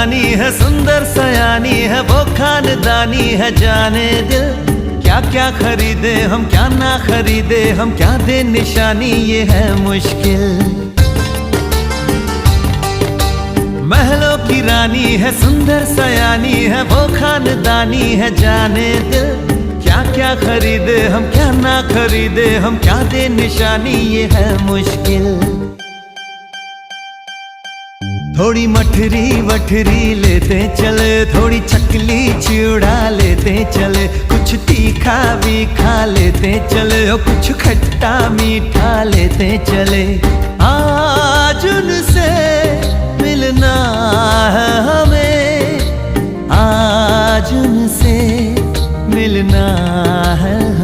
रानी है, सुंदर सयानी है, वो खानदानी है। जाने दिल क्या क्या खरीदे हम, क्या ना खरीदे हम, क्या दे निशानी, ये है मुश्किल। महलों की रानी है, सुंदर सयानी है, वो खानदानी है। जाने दिल क्या क्या खरीदे हम, क्या ना खरीदे हम, क्या दे निशानी, ये है मुश्किल। थोड़ी मठरी वठरी लेते चले, थोड़ी चकली चिड़ा लेते चले, कुछ तीखा भी खा लेते चले, और कुछ खट्टा मीठा लेते चले। आज उनसे मिलना है हमें, आज उनसे मिलना है।